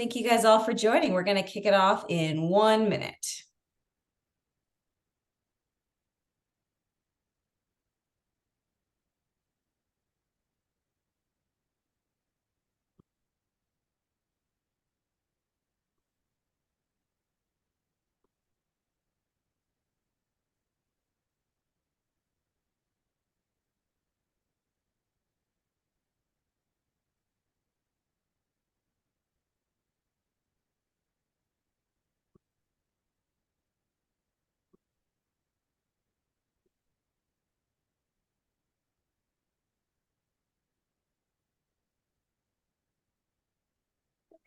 Thank you guys all for joining. We're going to kick it off in 1 minute.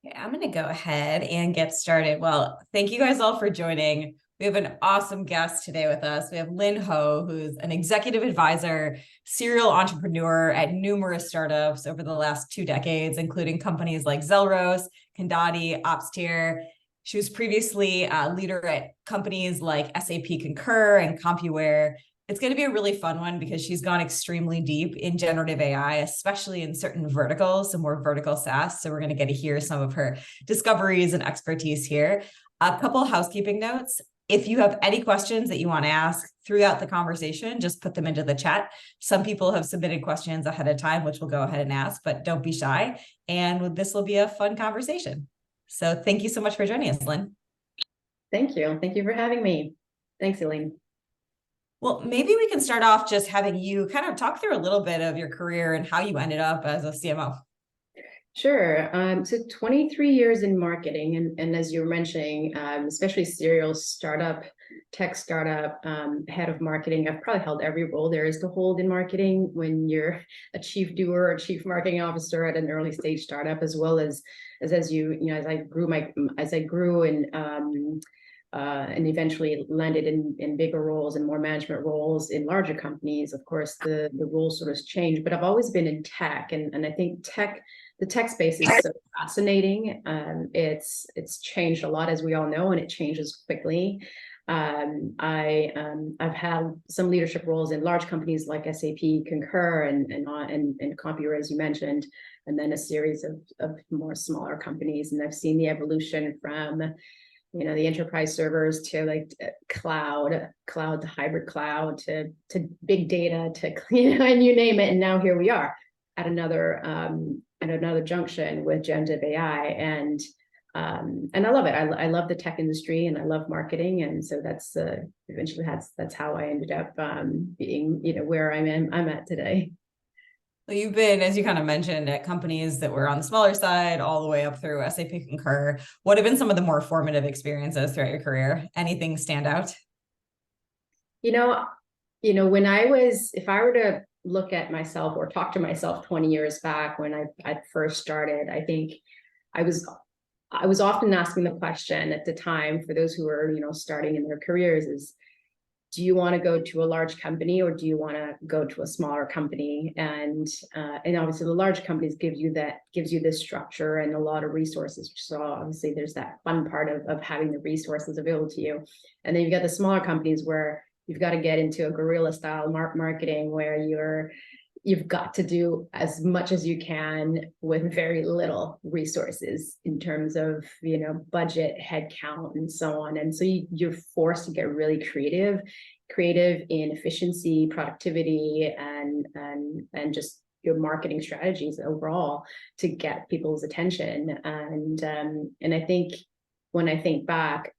Okay, I'm going to go ahead and get started. Well, thank you guys all for joining. We have an awesome guest today with us. We have Linh Ho, who's an executive advisor, serial entrepreneur at numerous startups over the last 2 decades, including companies like Zelros, Condati OpTier. She was previously a leader at companies like SAP Concur and Compuware. It's going to be a really fun one because she's gone extremely deep in generative AI, especially in certain verticals, some more vertical SaaS. So we're going to get to hear some of her discoveries and expertise here. A couple housekeeping notes. If you have any questions that you want to ask throughout the conversation, just put them into the chat. Some people have submitted questions ahead of time, which we'll go ahead and ask, but don't be shy. And this will be a fun conversation. So thank you so much for joining us, Linh. Thank you. Thank you for having me. Thanks, Elaine. Well, maybe we can start off just having you kind of talk through a little bit of your career and how you ended up as a CMO. Sure. So 23 years in marketing, and as you were mentioning, especially serial startup, tech startup, head of marketing. I've probably held every role there is to hold in marketing when you're a chief doer or chief marketing officer at an early stage startup, as well as as I grew and eventually landed in bigger roles and more management roles in larger companies. Of course, the roles sort of changed, but I've always been in tech, and I think the tech space is so fascinating. It's changed a lot, as we all know, and it changes quickly. I've had some leadership roles in large companies like SAP Concur and Compuware, as you mentioned, and then a series of more smaller companies. And I've seen the evolution from the enterprise servers to like cloud to hybrid cloud to big data to and you name it. And now here we are at another junction with generative AI, and I love it. I love the tech industry and I love marketing, and so that's eventually that's how I ended up being where I'm at today. Well, you've been, as you kind of mentioned, at companies that were on the smaller side all the way up through SAP Concur. What have been some of the more formative experiences throughout your career? Anything stand out? If I were to look at myself or talk to myself 20 years back when I first started, I think I was often asking the question at the time for those who were, starting in their careers is, do you want to go to a large company or do you want to go to a smaller company? And obviously the large companies gives you this structure and a lot of resources. So obviously there's that fun part of having the resources available to you. And then you've got the smaller companies where you've got to get into a guerrilla style marketing where you've got to do as much as you can with very little resources in terms of, budget, headcount, and so on. And so you're forced to get really creative in efficiency, productivity, and just your marketing strategies overall to get people's attention. And I think when I think back,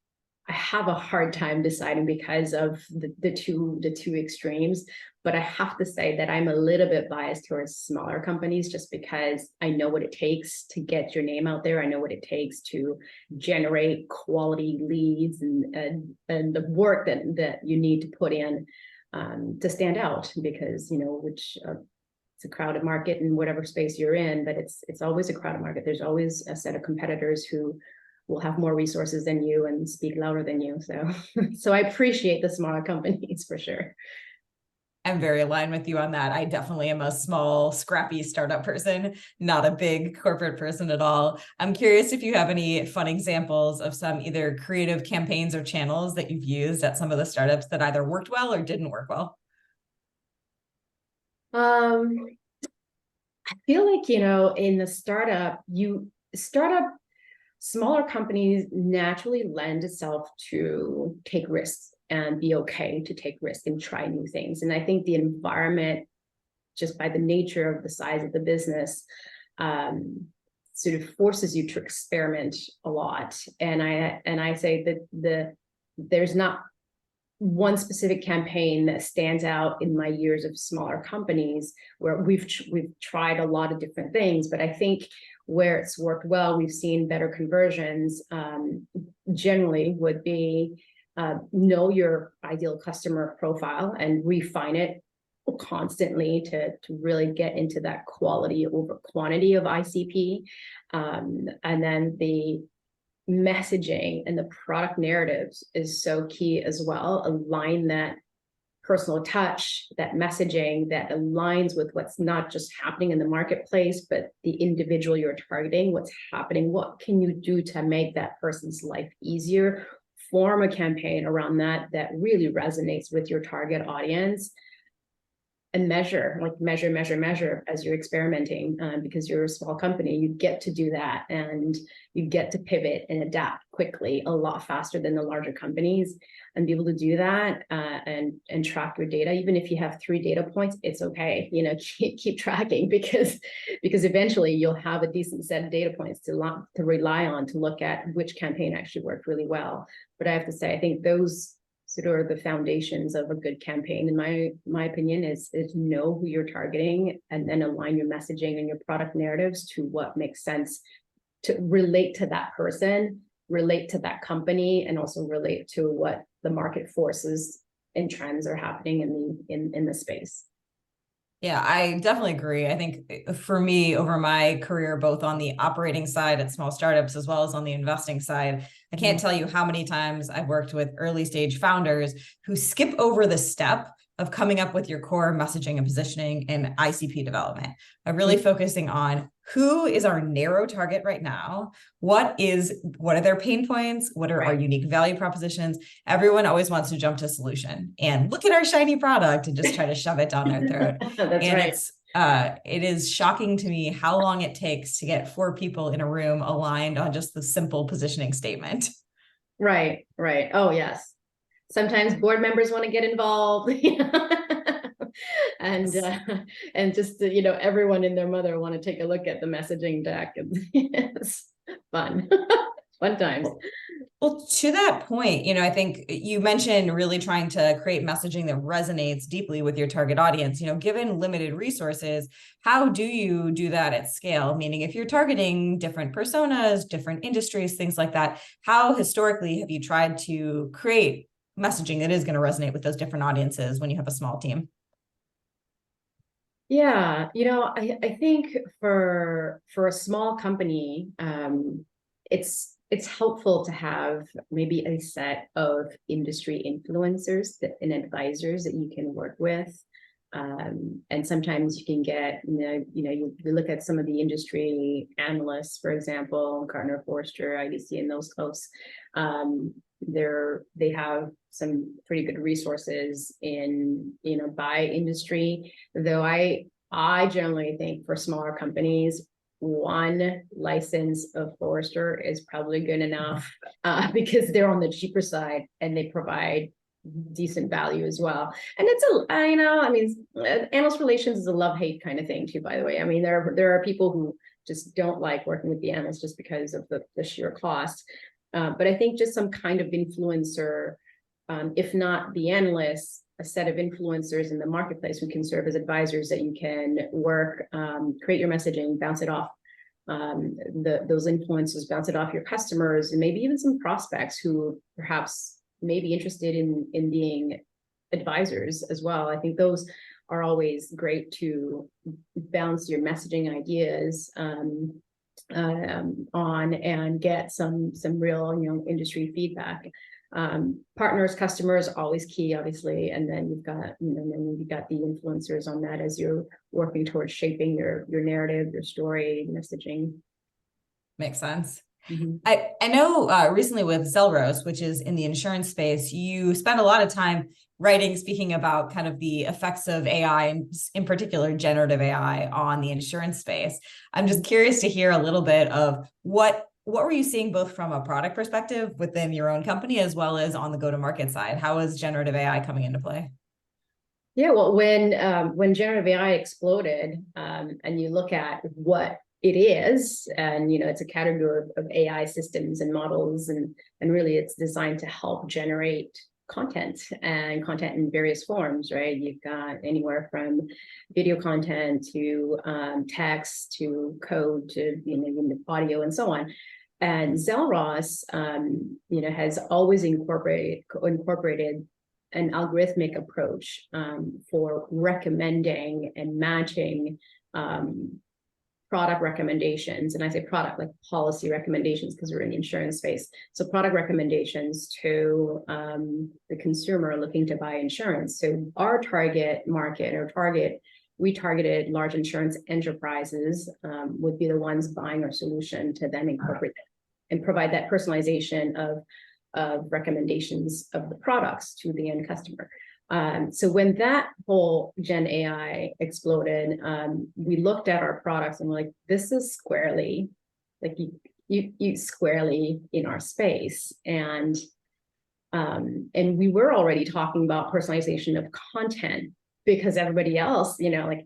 I have a hard time deciding because of the two extremes, but I have to say that I'm a little bit biased towards smaller companies just because I know what it takes to get your name out there. I know what it takes to generate quality leads and the work that you need to put in to stand out, because it's a crowded market in whatever space you're in, but it's always a crowded market. There's always a set of competitors who will have more resources than you and speak louder than you. So I appreciate the smaller companies for sure. I'm very aligned with you on that. I definitely am a small, scrappy startup person, not a big corporate person at all. I'm curious if you have any fun examples of some either creative campaigns or channels that you've used at some of the startups that either worked well or didn't work well. I feel like, in the startup, smaller companies naturally lend itself to take risks and be okay to take risks and try new things. And I think the environment, just by the nature of the size of the business, sort of forces you to experiment a lot. And I say that there's not one specific campaign that stands out in my years of smaller companies where we've tried a lot of different things, but I think where it's worked well, we've seen better conversions, generally would be know your ideal customer profile and refine it constantly to really get into that quality over quantity of ICP. And then the messaging and the product narratives is so key as well. Align that personal touch, that messaging that aligns with what's not just happening in the marketplace, but the individual you're targeting, what's happening, what can you do to make that person's life easier? Form a campaign around that really resonates with your target audience. And measure as you're experimenting, because you're a small company, you get to do that and you get to pivot and adapt quickly a lot faster than the larger companies, and be able to do that and track your data. Even if you have 3 data points, it's okay, keep tracking, because eventually you'll have a decent set of data points to rely on to look at which campaign actually worked really well. But I have to say, I think those sort of the foundations of a good campaign, in my opinion, is know who you're targeting and then align your messaging and your product narratives to what makes sense to relate to that person, relate to that company, and also relate to what the market forces and trends are happening in the space. Yeah, I definitely agree. I think for me, over my career, both on the operating side at small startups as well as on the investing side, I can't tell you how many times I've worked with early stage founders who skip over the step of coming up with your core messaging and positioning and ICP development. I'm really focusing on who is our narrow target right now? What are their pain points? What are our unique value propositions? Everyone always wants to jump to solution and look at our shiny product and just try to shove it down their throat. That's right. It is shocking to me how long it takes to get 4 people in a room aligned on just the simple positioning statement. Right. Oh, yes. Sometimes board members want to get involved. And just everyone and their mother want to take a look at the messaging deck. It's fun times. Well, to that point, I think you mentioned really trying to create messaging that resonates deeply with your target audience. Given limited resources, how do you do that at scale? Meaning, if you're targeting different personas, different industries, things like that, how historically have you tried to create messaging that is going to resonate with those different audiences when you have a small team? Yeah, I think for a small company, it's helpful to have maybe a set of industry influencers and advisors that you can work with. And sometimes you can get, you look at some of the industry analysts, for example, Gartner, Forrester, IDC, and those folks. They have some pretty good resources in, by industry, though I generally think for smaller companies, one license of Forrester is probably good enough, because they're on the cheaper side and they provide decent value as well. And it's analyst relations is a love-hate kind of thing too, by the way. I mean, there are people who just don't like working with the analysts just because of the sheer cost. But I think just some kind of influencer, if not the analysts, a set of influencers in the marketplace who can serve as advisors that you can work, create your messaging, bounce it off those influencers, bounce it off your customers, and maybe even some prospects who perhaps may be interested in being advisors as well. I think those are always great to bounce your messaging ideas on and get some real industry feedback. Partners, customers, always key, obviously, and then you've got the influencers on that as you're working towards shaping your narrative, your story, messaging. Makes sense. Mm-hmm. I know recently with Zelros, which is in the insurance space, you spent a lot of time speaking about kind of the effects of AI, and in particular generative AI on the insurance space. I'm just curious to hear a little bit of what what were you seeing both from a product perspective within your own company as well as on the go-to-market side? How is generative AI coming into play? Yeah, well, when generative AI exploded, and you look at what it is, and it's a category of AI systems and models, and really it's designed to help generate content in various forms, right? You've got anywhere from video content to text to code to even audio and so on. And Zelros, has always incorporated an algorithmic approach for recommending and matching product recommendations. And I say product like policy recommendations because we're in the insurance space. So product recommendations to the consumer looking to buy insurance. So our target market we targeted large insurance enterprises would be the ones buying our solution to then incorporate it and provide that personalization of recommendations of the products to the end customer. So when that whole Gen AI exploded, we looked at our products and we're like, this is squarely, like you squarely in our space. And we were already talking about personalization of content because everybody else,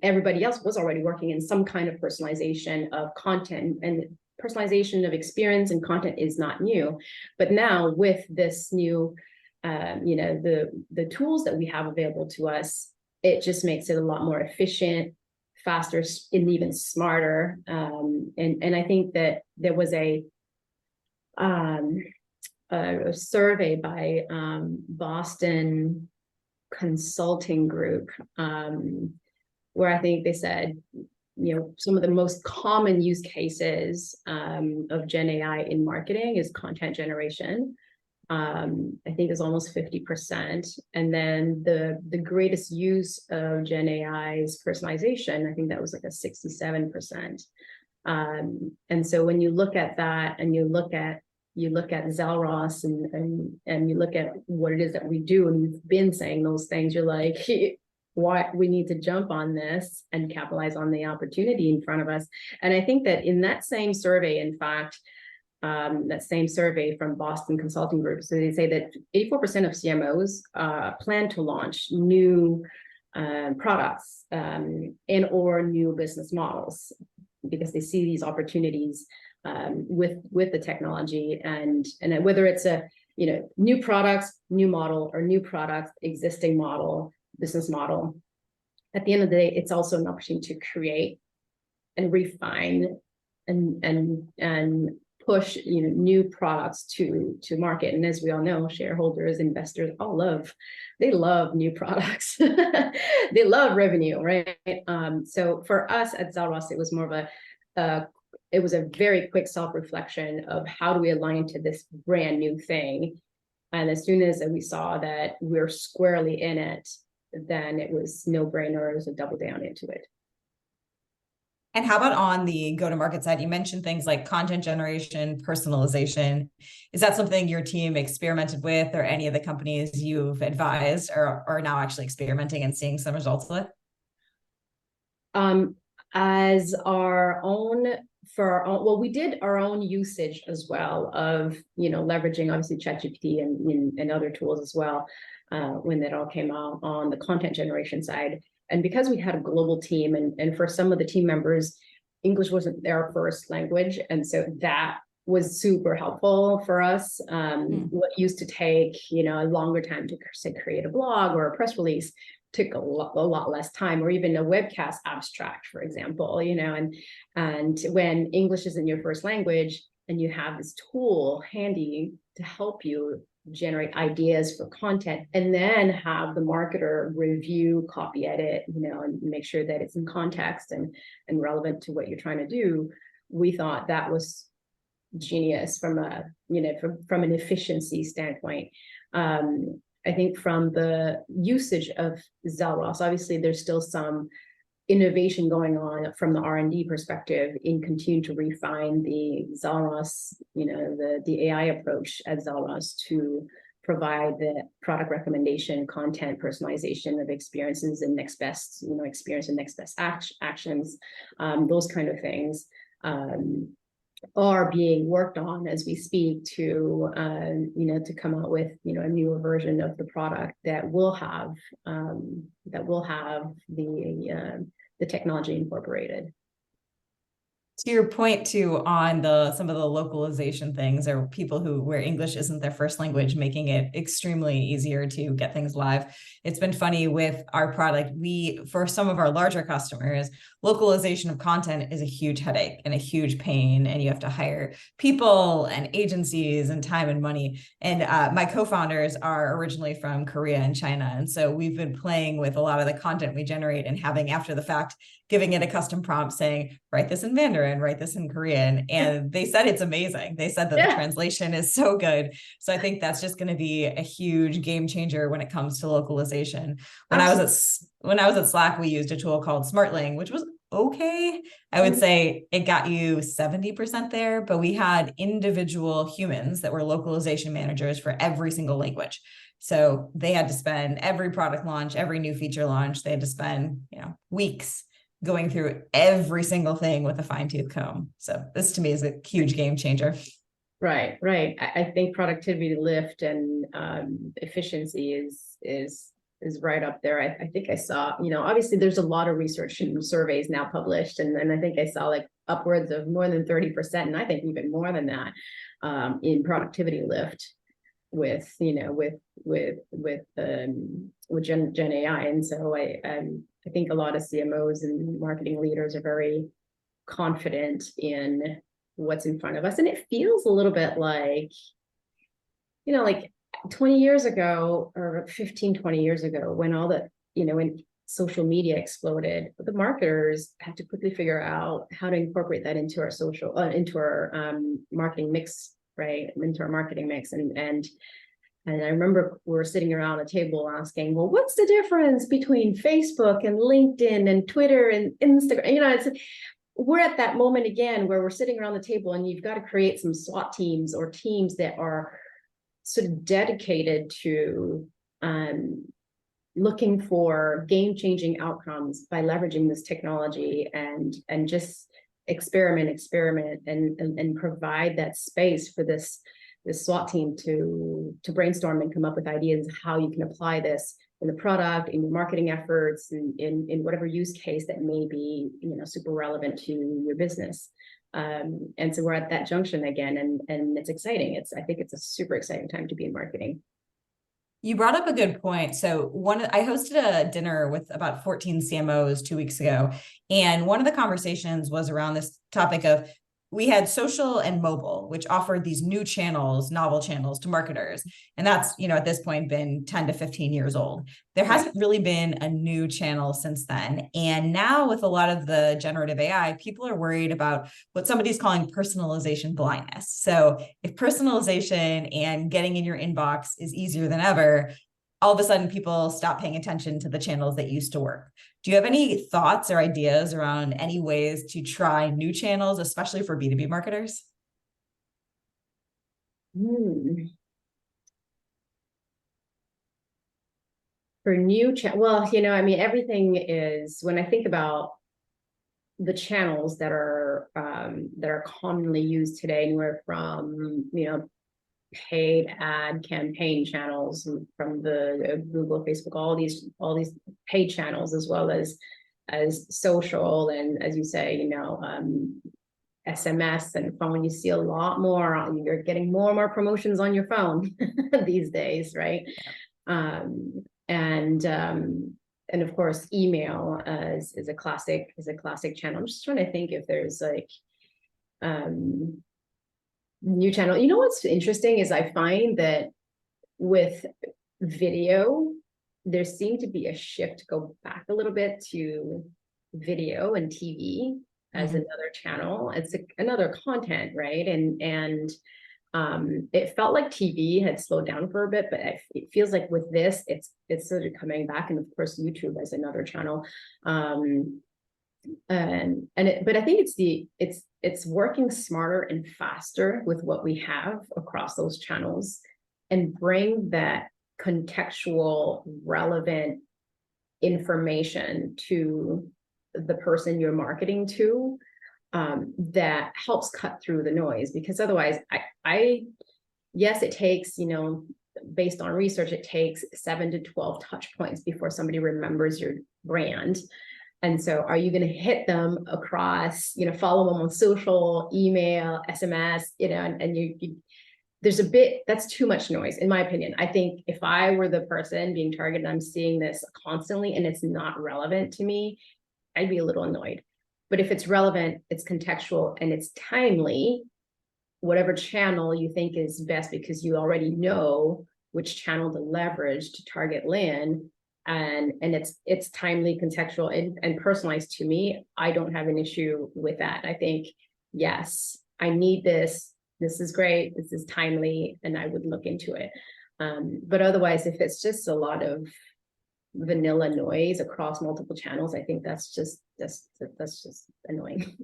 everybody else was already working in some kind of personalization of content, and personalization of experience and content is not new. But now with this new, the tools that we have available to us, it just makes it a lot more efficient, faster, and even smarter. And I think that there was a survey by Boston Consulting Group, where I think they said, some of the most common use cases of Gen AI in marketing is content generation. I think it's almost 50%. And then the greatest use of Gen AI is personalization. I think that was like a 67%. And so when you look at that and you look at Zelros and you look at what it is that we do, and you've been saying those things, you're like, why we need to jump on this and capitalize on the opportunity in front of us. And I think that in that same survey, in fact, that same survey from Boston Consulting Group, so they say that 84% of CMOs plan to launch new products and or new business models because they see these opportunities with the technology, and whether it's a new products, new model, or new product, existing model, business model. At the end of the day, it's also an opportunity to create and refine and push new products to market. And as we all know, shareholders, investors they love new products. They love revenue, right? So for us at Zelros, it was more of it was a very quick self-reflection of how do we align to this brand new thing. And as soon as we saw that we're squarely in it, then it was no-brainer. It was a double down into it. And how about on the go-to-market side? You mentioned things like content generation, personalization. Is that something your team experimented with, or any of the companies you've advised are now actually experimenting and seeing some results with? As our own, well, we did our own usage as well of, leveraging obviously ChatGPT and other tools as well, when that all came out on the content generation side. And because we had a global team, and for some of the team members, English wasn't their first language. And so that was super helpful for us. What used to take, a longer time to say create a blog or a press release took a lot less time, or even a webcast abstract, for example, and when English isn't your first language and you have this tool handy to help you generate ideas for content, and then have the marketer review, copy edit, and make sure that it's in context and relevant to what you're trying to do. We thought that was genius from from an efficiency standpoint. I think from the usage of Zelros, obviously there's still some innovation going on from the R&D perspective in continuing to refine the Zelros, the AI approach at Zelros to provide the product recommendation, content personalization of experiences and next best, experience and next best actions, those kind of things. are being worked on as we speak to, to come out with, a newer version of the product that will have the technology incorporated. To your point too on some of the localization things, or people where English isn't their first language, making it extremely easier to get things live. It's been funny with our product. For some of our larger customers, localization of content is a huge headache and a huge pain, and you have to hire people and agencies and time and money. And my co-founders are originally from Korea and China, and so we've been playing with a lot of the content we generate and having, after the fact, giving it a custom prompt saying, write this in Mandarin, write this in Korean. And they said it's amazing. They said that the translation is so good. So I think that's just going to be a huge game changer when it comes to localization. When I was at Slack, we used a tool called Smartling, which was okay. I would say it got you 70% there, but we had individual humans that were localization managers for every single language. So they had to spend every product launch, every new feature launch, they had to spend, weeks going through every single thing with a fine-tooth comb. So this to me is a huge game changer. Right. I think productivity lift and efficiency is right up there. I think I saw, obviously there's a lot of research and surveys now published, and I think I saw like upwards of more than 30%, and I think even more than that, in productivity lift with Gen AI. And so I think a lot of CMOs and marketing leaders are very confident in what's in front of us. And it feels a little bit like, like 20 years ago or 15, 20 years ago, when all the, when social media exploded, the marketers had to quickly figure out how to incorporate that into our marketing mix, right? Into our marketing mix. And I remember we were sitting around a table asking, well, what's the difference between Facebook and LinkedIn and Twitter and Instagram? We're at that moment again where we're sitting around the table, and you've got to create some SWAT teams or teams that are sort of dedicated to looking for game-changing outcomes by leveraging this technology, and just experiment and provide that space for this SWAT team to brainstorm and come up with ideas of how you can apply this in the product, in your marketing efforts, in whatever use case that may be, super relevant to your business. And so we're at that junction again, and it's exciting. I think it's a super exciting time to be in marketing. You brought up a good point. So I hosted a dinner with about 14 CMOs 2 weeks ago, and one of the conversations was around this topic of, we had social and mobile, which offered these new channels, novel channels to marketers. And that's, at this point been 10 to 15 years old. There hasn't really been a new channel since then. And now with a lot of the generative AI, people are worried about what somebody's calling personalization blindness. So if personalization and getting in your inbox is easier than ever, all of a sudden people stop paying attention to the channels that used to work. Do you have any thoughts or ideas around any ways to try new channels, especially for B2B marketers? For new well, everything is, when I think about the channels that are commonly used today, anywhere from, paid ad campaign channels from the Google, Facebook, all these paid channels, as well as social, and as you say, SMS and phone. You see a lot more. You're getting more and more promotions on your phone these days, right? And of course, email is a classic channel. I'm just trying to think if there's like new channel. What's interesting is I find that with video, there seemed to be a shift to go back a little bit to video and TV as another channel. It's another content, right? And it felt like TV had slowed down for a bit, but it feels like with this, it's sort of coming back. And of course, YouTube as another channel. But I think it's working smarter and faster with what we have across those channels, and bring that contextual, relevant information to the person you're marketing to that helps cut through the noise, because otherwise yes, it takes, based on research, it takes 7 to 12 touch points before somebody remembers your brand. And so are you going to hit them across, follow them on social, email, SMS, and you there's a bit, that's too much noise, in my opinion. I think if I were the person being targeted, I'm seeing this constantly and it's not relevant to me, I'd be a little annoyed. But if it's relevant, it's contextual and it's timely, whatever channel you think is best, because you already know which channel to leverage to target land, and it's timely, contextual, and personalized to me, I don't have an issue with that. I think, yes, I need this. This is great. This is timely, and I would look into it. But otherwise, if it's just a lot of vanilla noise across multiple channels, I think that's just annoying.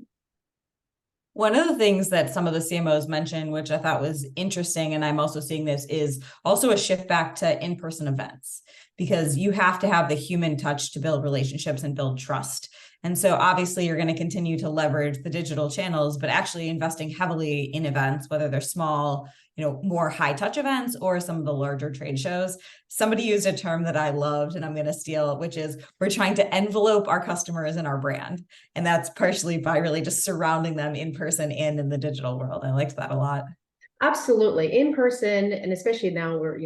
One of the things that some of the CMOs mentioned, which I thought was interesting, and I'm also seeing this, is also a shift back to in-person events, because you have to have the human touch to build relationships and build trust. And so obviously you're going to continue to leverage the digital channels, but actually investing heavily in events, whether they're small, more high touch events or some of the larger trade shows. Somebody used a term that I loved and I'm going to steal, which is we're trying to envelope our customers and our brand. And that's partially by really just surrounding them in person and in the digital world. I liked that a lot. Absolutely. In person, and especially now we're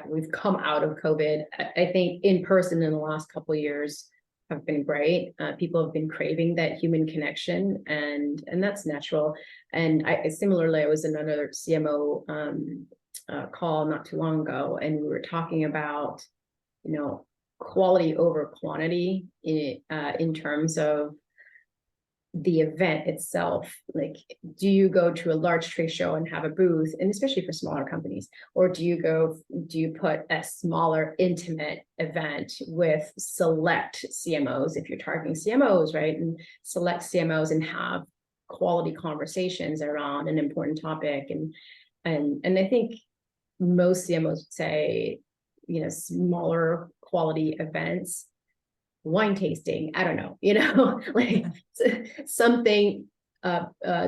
we've come out of COVID. I think in person in the last couple of years have been great. People have been craving that human connection, and that's natural. And similarly, I was in another CMO call not too long ago, and we were talking about, quality over quantity in terms of the event itself. Like, do you go to a large trade show and have a booth, and especially for smaller companies, or do you put a smaller intimate event with select CMOs, if you're targeting CMOs, right, and select CMOs, and have quality conversations around an important topic? And I think most CMOs would say, smaller quality events, wine tasting, I don't know, like something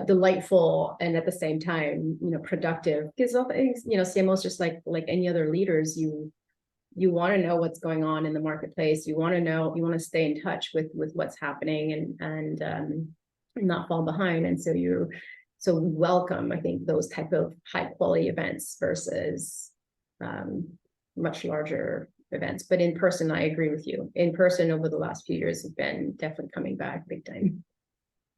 delightful and at the same time, productive. Because CMOs, just like any other leaders, you want to know what's going on in the marketplace. You want to stay in touch with what's happening and not fall behind. And so we welcome, I think, those type of high quality events versus much larger events. But in person, I agree with you. In person over the last few years have been definitely coming back big time.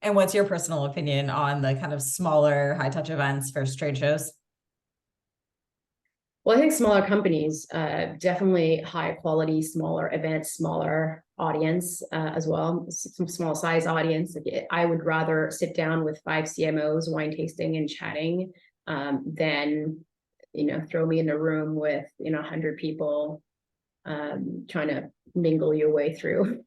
And what's your personal opinion on the kind of smaller high touch events versus trade shows? Well, I think smaller companies, definitely high quality, smaller events, smaller audience as well, some small size audience. I would rather sit down with 5 CMOs, wine tasting and chatting, than, throw me in a room with, 100 people trying to mingle your way through.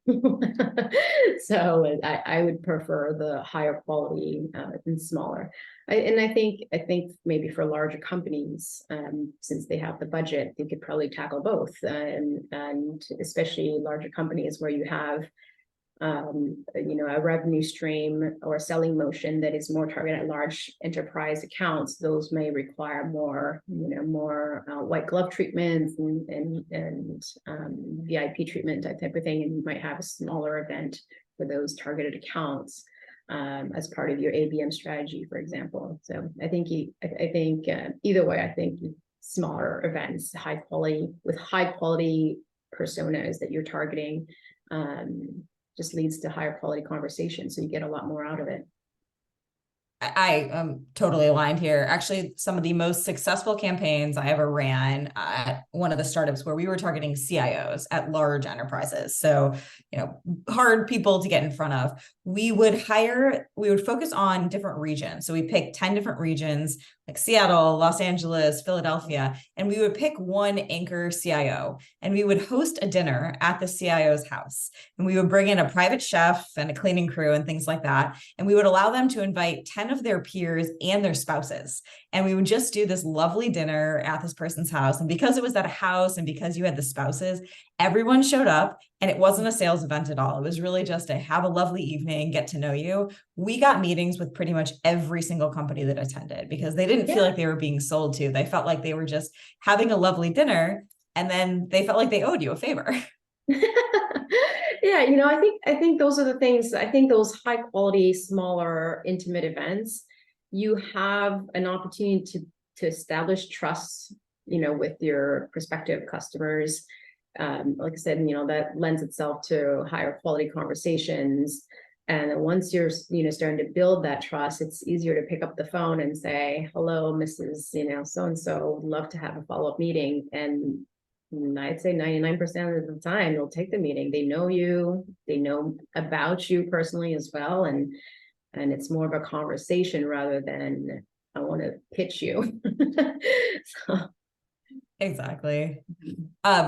So I would prefer the higher quality and smaller. I think maybe for larger companies, since they have the budget, they could probably tackle both, and especially larger companies where you have a revenue stream or a selling motion that is more targeted at large enterprise accounts. Those may require more white glove treatments and VIP treatment, that type of thing. And you might have a smaller event for those targeted accounts as part of your ABM strategy, for example. So I think either way, I think smaller events, high quality, with high quality personas that you're targeting, just leads to higher quality conversation. So you get a lot more out of it. I am totally aligned here. Actually, some of the most successful campaigns I ever ran at one of the startups where we were targeting CIOs at large enterprises. So, hard people to get in front of. We would focus on different regions. So we picked 10 different regions like Seattle, Los Angeles, Philadelphia, and we would pick one anchor CIO, and we would host a dinner at the CIO's house. And we would bring in a private chef and a cleaning crew and things like that. And we would allow them to invite 10 of their peers and their spouses. And we would just do this lovely dinner at this person's house. And because it was at a house and because you had the spouses, everyone showed up, and it wasn't a sales event at all. It was really just a have a lovely evening, get to know you. We got meetings with pretty much every single company that attended because they didn't feel like they were being sold to. They felt like they were just having a lovely dinner, and then they felt like they owed you a favor. Yeah, I think those are the things. I think those high quality, smaller, intimate events, you have an opportunity to establish trust, with your prospective customers. Like I said, that lends itself to higher quality conversations. And then once you're, starting to build that trust, it's easier to pick up the phone and say, hello, Mrs. So-and-so, would love to have a follow-up meeting. And I'd say 99% of the time they'll take the meeting. They know you, they know about you personally as well. And it's more of a conversation rather than I want to pitch you. So. Exactly.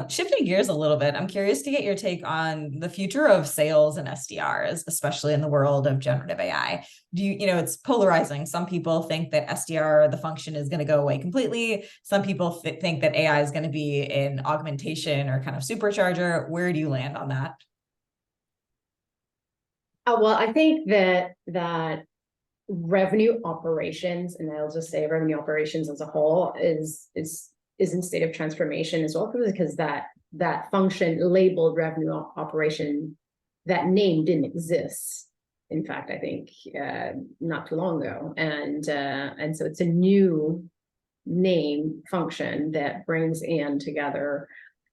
Shifting gears a little bit, I'm curious to get your take on the future of sales and SDRs, especially in the world of generative AI. It's polarizing. Some people think that SDR, the function, is going to go away completely. Some people think that AI is going to be an augmentation or kind of supercharger. Where do you land on that? Well, I think that revenue operations, and I'll just say revenue operations as a whole, is in state of transformation as well, because that function labeled revenue operation, that name didn't exist. In fact, I think not too long ago, and so it's a new name function that brings in together,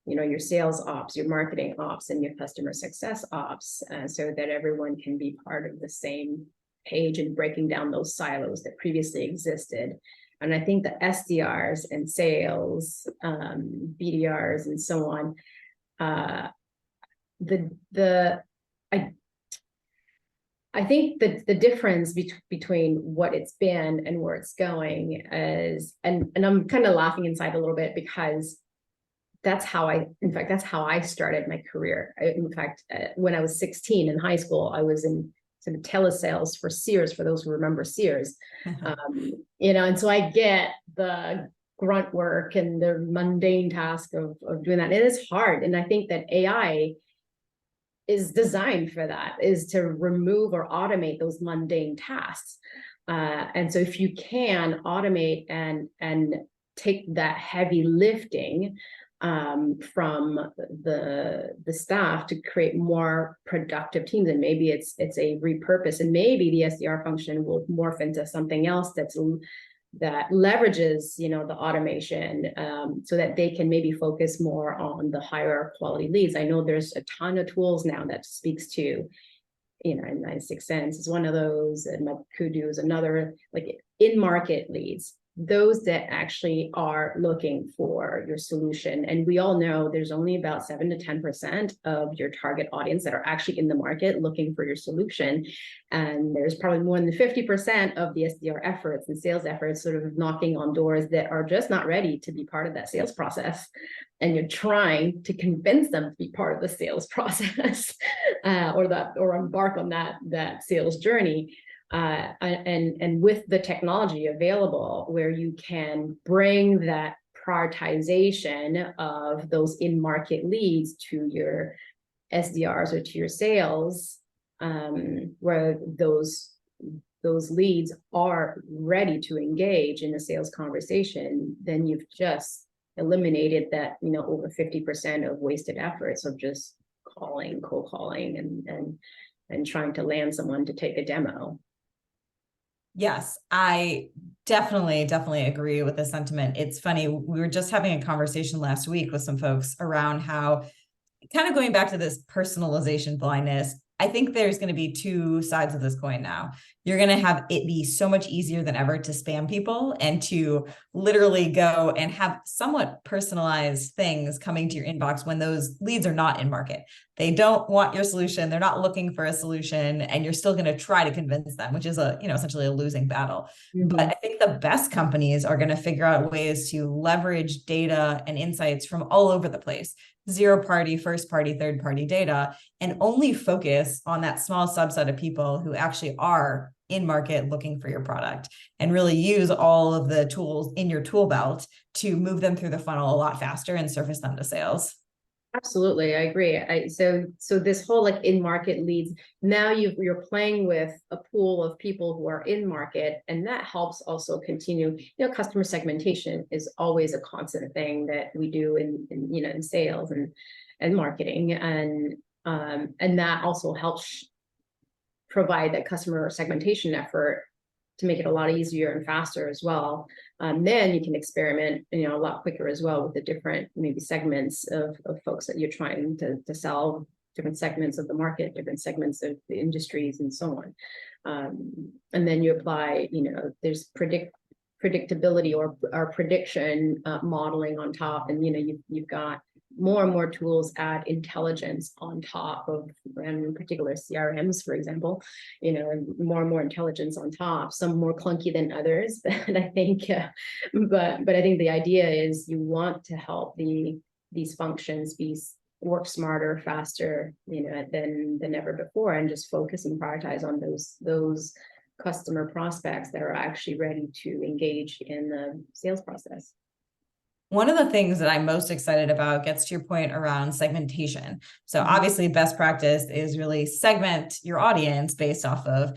your sales ops, your marketing ops, and your customer success ops, so that everyone can be part of the same page and breaking down those silos that previously existed. And I think the SDRs and sales, BDRs and so on, I think that the difference between what it's been and where it's going is, and I'm kind of laughing inside a little bit because that's how I started my career. When I was 16 in high school, I was in sort of telesales for Sears, for those who remember Sears. And so I get the grunt work and the mundane task of doing that. It is hard. And I think that AI is designed for that, is to remove or automate those mundane tasks. And so if you can automate and take that heavy lifting from the staff to create more productive teams, and maybe it's a repurpose, and maybe the SDR function will morph into something else that leverages the automation, so that they can maybe focus more on the higher quality leads. I know there's a ton of tools now that speaks to, and 96 Cents is one of those, and Kudu is another, like in market leads, those that actually are looking for your solution. And we all know there's only about 7 to 10% of your target audience that are actually in the market looking for your solution. And there's probably more than 50% of the SDR efforts and sales efforts sort of knocking on doors that are just not ready to be part of that sales process. And you're trying to convince them to be part of the sales process, or embark on that sales journey. And with the technology available, where you can bring that prioritization of those in-market leads to your SDRs or to your sales, where those leads are ready to engage in a sales conversation, then you've just eliminated that, over 50% of wasted efforts of just cold calling and trying to land someone to take a demo. Yes, I definitely agree with the sentiment. It's funny, we were just having a conversation last week with some folks around how, kind of going back to this personalization blindness, I think there's going to be two sides of this coin now. You're going to have it be so much easier than ever to spam people and to literally go and have somewhat personalized things coming to your inbox when those leads are not in market. They don't want your solution. They're not looking for a solution, and you're still going to try to convince them, which is essentially a losing battle. Mm-hmm. But I think the best companies are going to figure out ways to leverage data and insights from all over the place, zero party, first party, third party data, and only focus on that small subset of people who actually are in market looking for your product, and really use all of the tools in your tool belt to move them through the funnel a lot faster and surface them to sales. Absolutely, I agree. So this whole like in market leads, now you're playing with a pool of people who are in market, and that helps also continue. Customer segmentation is always a constant thing that we do in sales and marketing, and that also helps provide that customer segmentation effort to make it a lot easier and faster as well. Then you can experiment, a lot quicker as well with the different maybe segments of folks that you're trying to sell, different segments of the market, different segments of the industries, and so on. And then you apply, there's predictability or prediction modeling on top, and you've got more and more tools add intelligence on top of, in particular CRMs, for example, more and more intelligence on top, some more clunky than others. But I think, but I think the idea is you want to help these functions work smarter, faster, than ever before, and just focus and prioritize on those customer prospects that are actually ready to engage in the sales process. One of the things that I'm most excited about gets to your point around segmentation. So obviously best practice is really segment your audience based off of,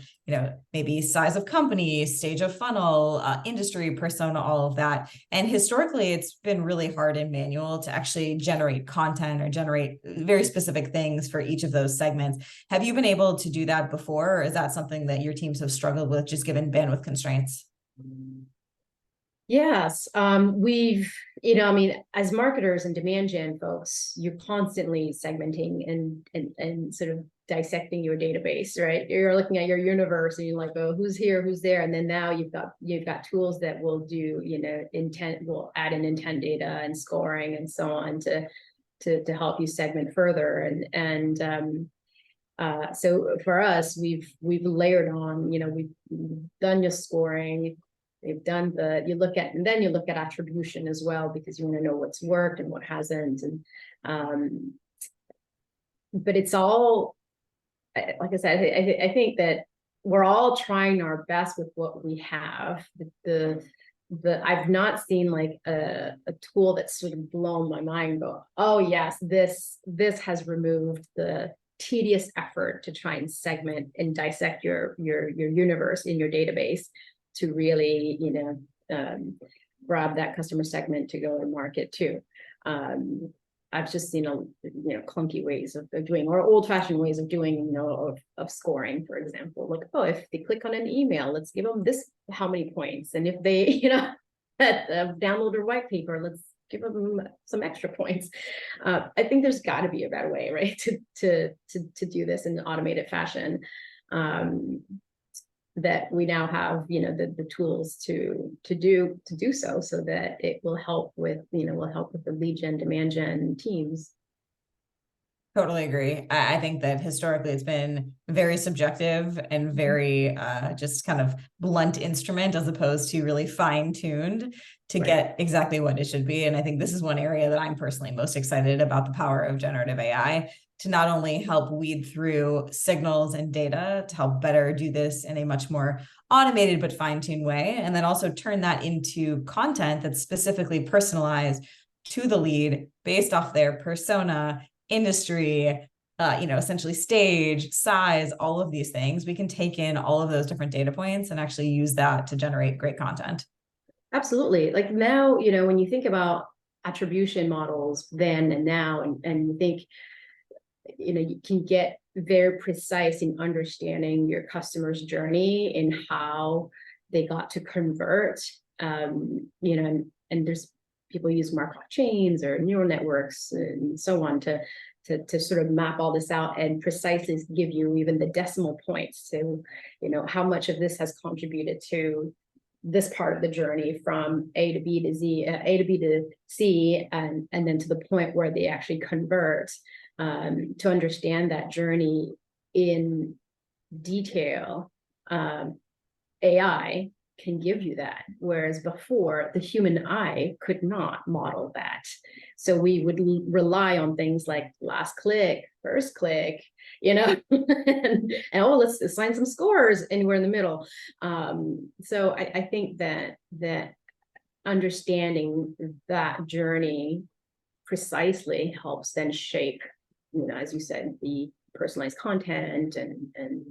maybe size of company, stage of funnel, industry persona, all of that. And historically, it's been really hard and manual to actually generate content or generate very specific things for each of those segments. Have you been able to do that before, or is that something that your teams have struggled with just given bandwidth constraints? Yes, we've, as marketers and demand gen folks, you're constantly segmenting and sort of dissecting your database, right? You're looking at your universe and you're like, oh, who's here, who's there, and then now you've got tools that will do, will add in intent data and scoring and so on to help you segment further, so for us, we've layered on, we've done your scoring. They've done you look at attribution as well, because you want to know what's worked and what hasn't. And but it's all, like I said, I think that we're all trying our best with what we have. I've not seen like a tool that's sort of blown my mind, go, oh yes, this has removed the tedious effort to try and segment and dissect your universe in your database to really, grab that customer segment to go to market too. I've just seen clunky ways of doing, or old-fashioned ways of doing, of scoring, for example. Like, oh, if they click on an email, let's give them this how many points, and if they, download a white paper, let's give them some extra points. I think there's got to be a better way, right, to do this in an automated fashion. That we now have, the tools to do so that it will help with, the lead gen, demand gen teams. Totally agree. I think that historically it's been very subjective and very just kind of blunt instrument, as opposed to really fine-tuned to get exactly what it should be. And I think this is one area that I'm personally most excited about, the power of generative AI to not only help weed through signals and data to help better do this in a much more automated but fine-tuned way, and then also turn that into content that's specifically personalized to the lead based off their persona, industry, essentially stage, size, all of these things. We can take in all of those different data points and actually use that to generate great content. Absolutely. Like now, when you think about attribution models then and now, and you think, you can get very precise in understanding your customer's journey and how they got to convert, and there's people use Markov chains or neural networks and so on to sort of map all this out and precisely give you even the decimal points to, how much of this has contributed to this part of the journey from A to B to Z, A to B to C, and then to the point where they actually convert. To understand that journey in detail, AI can give you that. Whereas before, the human eye could not model that. So we would rely on things like last click, first click, and oh, let's assign some scores anywhere in the middle. So I think that understanding that journey precisely helps then shape, as you said, the personalized content and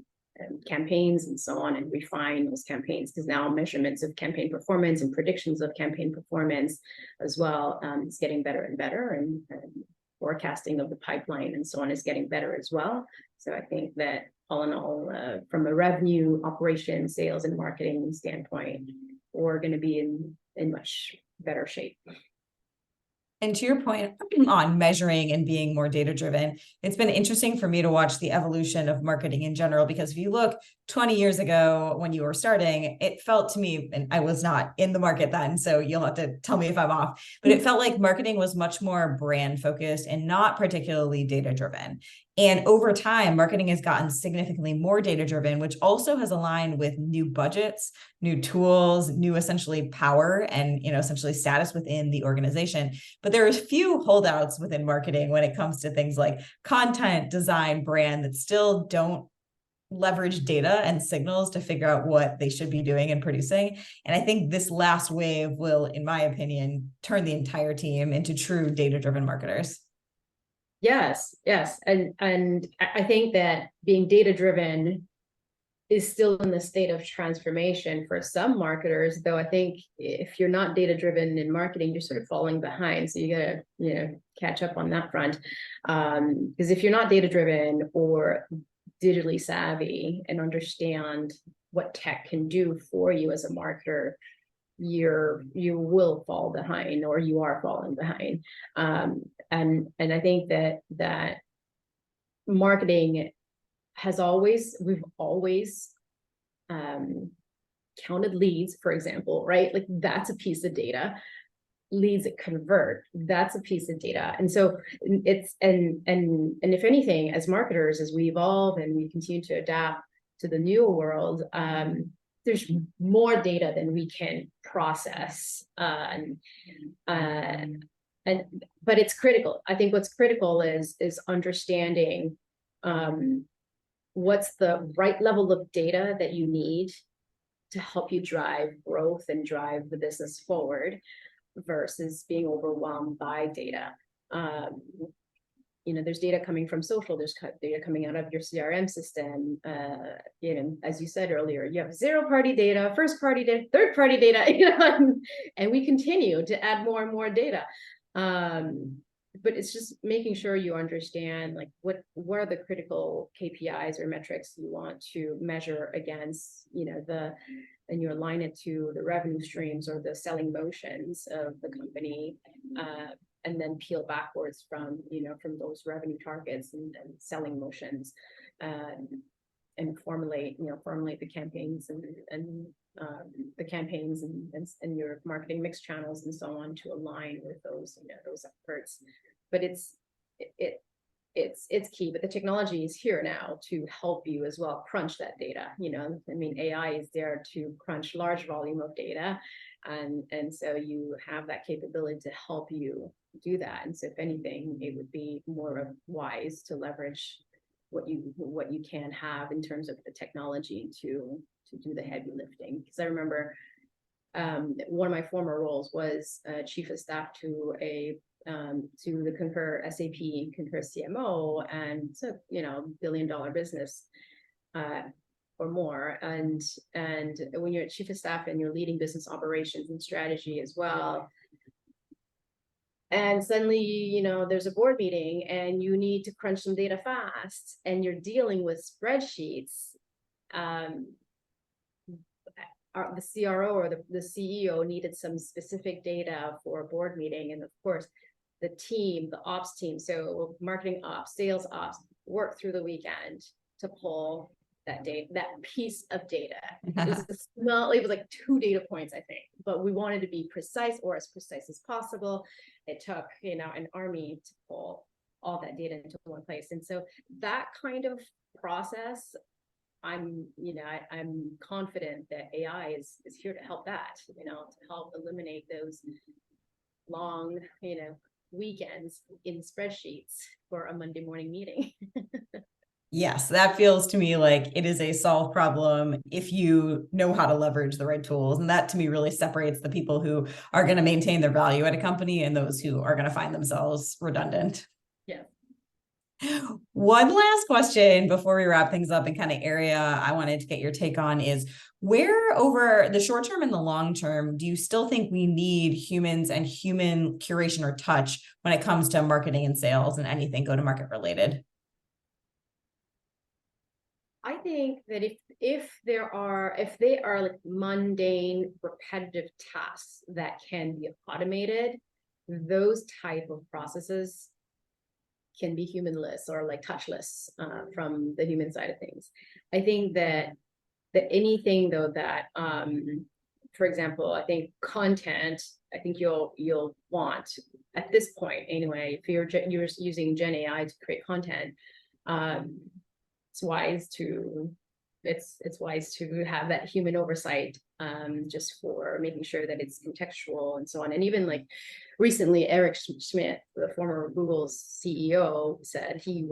campaigns and so on, and refine those campaigns, because now measurements of campaign performance and predictions of campaign performance as well is getting better and better, and forecasting of the pipeline and so on is getting better as well. So I think that all in all, from a revenue, operation, sales, and marketing standpoint, we're going to be in much better shape. And to your point on measuring and being more data-driven, it's been interesting for me to watch the evolution of marketing in general, because if you look 20 years ago when you were starting, it felt to me, and I was not in the market then, so you'll have to tell me if I'm off, but it felt like marketing was much more brand focused and not particularly data-driven. And over time, marketing has gotten significantly more data-driven, which also has aligned with new budgets, new tools, new essentially power, and essentially status within the organization. But there are a few holdouts within marketing when it comes to things like content, design, brand that still don't leverage data and signals to figure out what they should be doing and producing. And I think this last wave will, in my opinion, turn the entire team into true data-driven marketers. Yes. And I think that being data-driven is still in the state of transformation for some marketers, though I think if you're not data-driven in marketing, you're sort of falling behind. So you gotta, catch up on that front. Because if you're not data-driven or digitally savvy and understand what tech can do for you as a marketer, you will fall behind, or you are falling behind. And I think that marketing we've always counted leads, for example, right? Like that's a piece of data. Leads that convert, that's a piece of data. And so it's and if anything, as marketers, as we evolve and we continue to adapt to the new world, there's more data than we can process. But it's critical. I think what's critical is understanding what's the right level of data that you need to help you drive growth and drive the business forward, versus being overwhelmed by data. There's data coming from social, there's data coming out of your CRM system. As you said earlier, you have zero-party data, first-party data, third-party data, and we continue to add more and more data. But it's just making sure you understand like what are the critical KPIs or metrics you want to measure against, and you align it to the revenue streams or the selling motions of the company, and then peel backwards from those revenue targets and selling motions, and formulate the campaigns and the campaigns and your marketing mix channels and so on to align with those efforts. But it's key, but the technology is here now to help you as well crunch that data. AI is there to crunch large volume of data, and so you have that capability to help you do that. And so if anything, it would be more wise to leverage what you can have in terms of the technology to do the heavy lifting. Because I remember one of my former roles was chief of staff to the Concur SAP Concur CMO, and it's a $1 billion business or more. And when you're chief of staff and you're leading business operations and strategy as well, and suddenly there's a board meeting and you need to crunch some data fast, and you're dealing with spreadsheets. The CRO or the CEO needed some specific data for a board meeting, and of course the team, the ops team, so marketing ops, sales ops, worked through the weekend to pull that data, that piece of data. It was like 2 data points, I think, but we wanted to be precise, or as precise as possible. It took an army to pull all that data into one place. And so that kind of process I'm confident that AI is here to help that, to help eliminate those long, weekends in spreadsheets for a Monday morning meeting. Yes, that feels to me like it is a solved problem if you know how to leverage the right tools. And that to me really separates the people who are going to maintain their value at a company and those who are going to find themselves redundant. Yeah. One last question before we wrap things up, and kind of area I wanted to get your take on is, where over the short term and the long term do you still think we need humans and human curation or touch when it comes to marketing and sales and anything go-to-market related? I think that if they are like mundane, repetitive tasks that can be automated, those type of processes can be humanless or like touchless from the human side of things. I think that anything though that, for example, I think content, I think you'll want at this point anyway, if you're using Gen AI to create content, it's wise to have that human oversight, just for making sure that it's contextual and so on. And even like recently, Eric Schmidt, the former Google's CEO, said he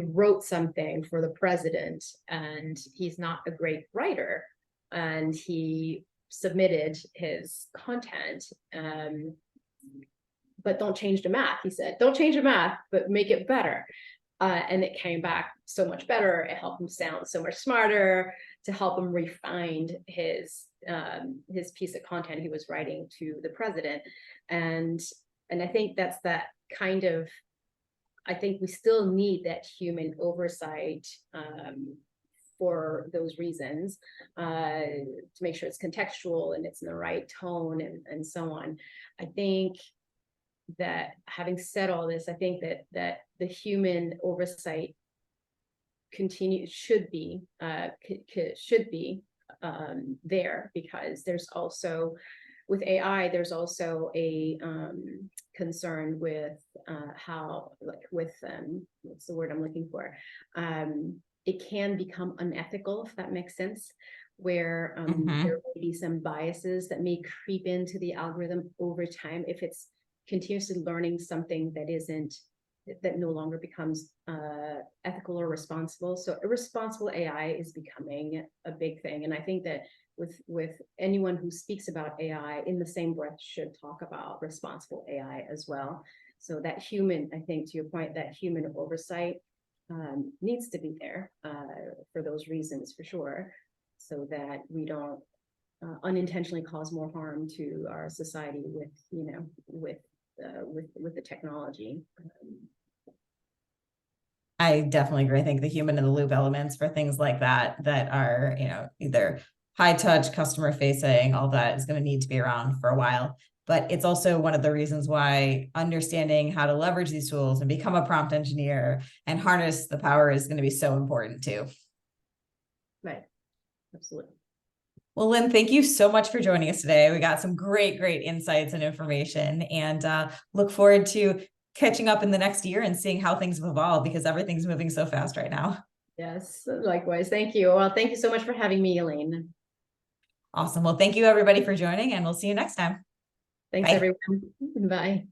wrote something for the president and he's not a great writer, and he submitted his content, but don't change the math. He said, don't change the math, but make it better. And it came back so much better. It helped him sound so much smarter, to help him refine his piece of content he was writing to the president. And I think that's that kind of, I think we still need that human oversight for those reasons, to make sure it's contextual and it's in the right tone and so on. I think that having said all this, I think that the human oversight should be there, because there's also, with AI, there's also a concern with how, like with what's the word I'm looking for? It can become unethical, if that makes sense, where there may be some biases that may creep into the algorithm over time if it's continuously learning something that no longer becomes ethical or responsible. So irresponsible AI is becoming a big thing. And I think that with anyone who speaks about AI in the same breath should talk about responsible AI as well. So that human, I think to your point, that human oversight needs to be there for those reasons, for sure, so that we don't unintentionally cause more harm to our society with the technology. I definitely agree. I think the human in the loop elements for things like that are, either high touch, customer facing, all that is going to need to be around for a while. But it's also one of the reasons why understanding how to leverage these tools and become a prompt engineer and harness the power is going to be so important too. Right. Absolutely. Well, Lynn, thank you so much for joining us today. We got some great insights and information, and look forward to catching up in the next year and seeing how things have evolved, because everything's moving so fast right now. Yes, likewise. Thank you. Well, thank you so much for having me, Elaine. Awesome. Well, thank you everybody for joining, and we'll see you next time. Thanks, Bye. everyone. Bye.